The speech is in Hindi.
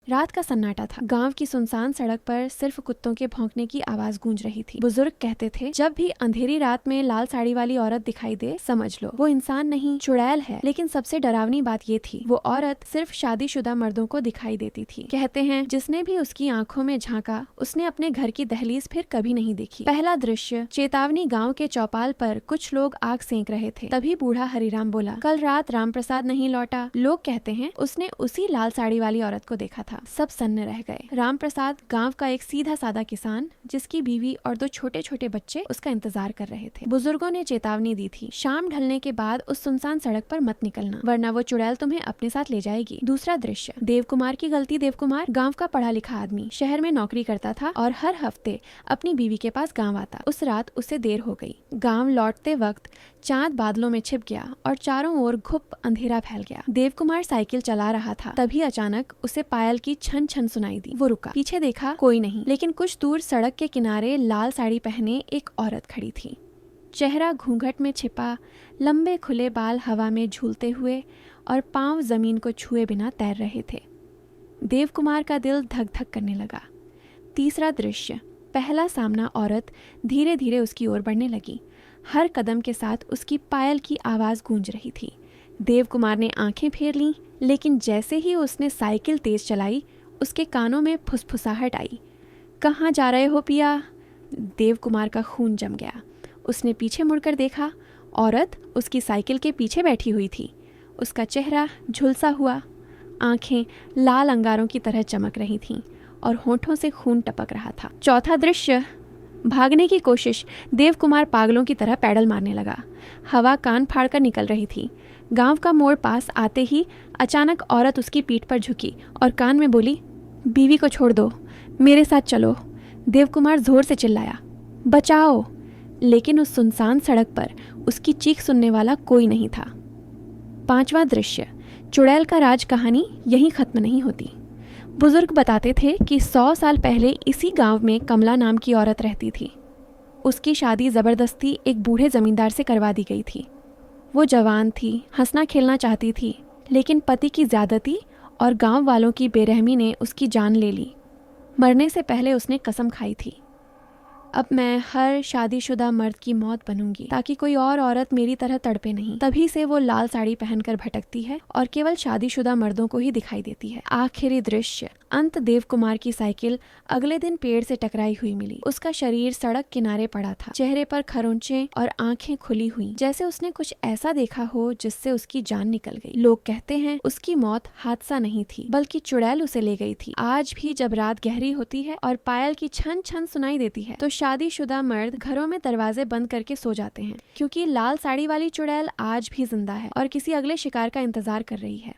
रात का सन्नाटा था। गांव की सुनसान सड़क पर सिर्फ कुत्तों के भौंकने की आवाज गूंज रही थी। बुजुर्ग कहते थे, जब भी अंधेरी रात में लाल साड़ी वाली औरत दिखाई दे, समझ लो वो इंसान नहीं, चुड़ैल है। लेकिन सबसे डरावनी बात ये थी, वो औरत सिर्फ शादीशुदा मर्दों को दिखाई देती थी। कहते हैं, जिसने भी उसकी आंखों में झांका, उसने अपने घर की दहलीज फिर कभी नहीं देखी। पहला दृश्य, चेतावनी गाँव के चौपाल पर कुछ लोग आग सेंक रहे थे। तभी बूढ़ा हरिराम बोला, कल रात राम प्रसाद नहीं लौटा। लोग कहते हैं उसने उसी लाल साड़ी वाली औरत को देखा था। सब सन्न रह गए। राम प्रसाद गांव का एक सीधा सादा किसान, जिसकी बीवी और 2 छोटे छोटे बच्चे उसका इंतजार कर रहे थे। बुजुर्गों ने चेतावनी दी थी, शाम ढलने के बाद उस सुनसान सड़क पर मत निकलना, वरना वो चुड़ैल तुम्हें अपने साथ ले जाएगी। दूसरा दृश्य, देवकुमार की गलती। देवकुमार गांव का पढ़ा लिखा आदमी, शहर में नौकरी करता था और हर हफ्ते अपनी बीवी के पास गांव आता। उस रात उसे देर हो गई। गांव लौटते वक्त चांद बादलों में छिप गया और चारों ओर घुप अंधेरा फैल गया। देवकुमार साइकिल चला रहा था, तभी अचानक उसे पायल की छन छन सुनाई दी। वो रुका, पीछे देखा, कोई नहीं, लेकिन कुछ दूर सड़क के किनारे लाल साड़ी पहने एक औरत खड़ी थी। चेहरा घूंघट में छिपा, लंबे खुले बाल हवा में झूलते हुए और पांव जमीन को छुए बिना तैर रहे थे। देवकुमार का दिल धक धक करने लगा। तीसरा दृश्य, पहला सामना औरत धीरे धीरे उसकी ओर बढ़ने लगी। हर कदम के साथ उसकी पायल की आवाज गूंज रही थी। देवकुमार ने आंखें फेर लीं, लेकिन जैसे ही उसने साइकिल तेज चलाई, उसके कानों में फुसफुसाहट आई। कहाँ जा रहे हो पिया? देवकुमार का खून जम गया। उसने पीछे मुड़कर देखा, औरत उसकी साइकिल के पीछे बैठी हुई थी। उसका चेहरा झुलसा हुआ, आंखें लाल अंगारों की तरह चमक रही थीं और होठों से खून टपक रहा था। चौथा दृश्य, भागने की कोशिश। देवकुमार पागलों की तरह पैडल मारने लगा। हवा कान फाड़कर निकल रही थी। गांव का मोड़ पास आते ही अचानक औरत उसकी पीठ पर झुकी और कान में बोली, बीवी को छोड़ दो, मेरे साथ चलो। देवकुमार जोर से चिल्लाया, बचाओ! लेकिन उस सुनसान सड़क पर उसकी चीख सुनने वाला कोई नहीं था। पांचवा दृश्य, चुड़ैल का राज कहानी यहीं खत्म नहीं होती। बुजुर्ग बताते थे कि 100 साल पहले इसी गांव में कमला नाम की औरत रहती थी। उसकी शादी जबरदस्ती एक बूढ़े जमींदार से करवा दी गई थी। वो जवान थी, हंसना खेलना चाहती थी, लेकिन पति की ज्यादती और गांव वालों की बेरहमी ने उसकी जान ले ली। मरने से पहले उसने कसम खाई थी, अब मैं हर शादीशुदा मर्द की मौत बनूंगी ताकि कोई और औरत मेरी तरह तड़पे नहीं। तभी से वो लाल साड़ी पहनकर भटकती है और केवल शादीशुदा मर्दों को ही दिखाई देती है। आखिरी दृश्य, अंत देवकुमार की साइकिल अगले दिन पेड़ से टकराई हुई मिली। उसका शरीर सड़क किनारे पड़ा था, चेहरे पर खरोंचे और आंखें खुली हुई, जैसे उसने कुछ ऐसा देखा हो जिससे उसकी जान निकल गई। लोग कहते हैं उसकी मौत हादसा नहीं थी, बल्कि चुड़ैल उसे ले गई थी। आज भी जब रात गहरी होती है और पायल की छन छन सुनाई देती है, तो शादीशुदा मर्द घरों में दरवाजे बंद करके सो जाते हैं, क्योंकि लाल साड़ी वाली चुड़ैल आज भी जिंदा है और किसी अगले शिकार का इंतजार कर रही है।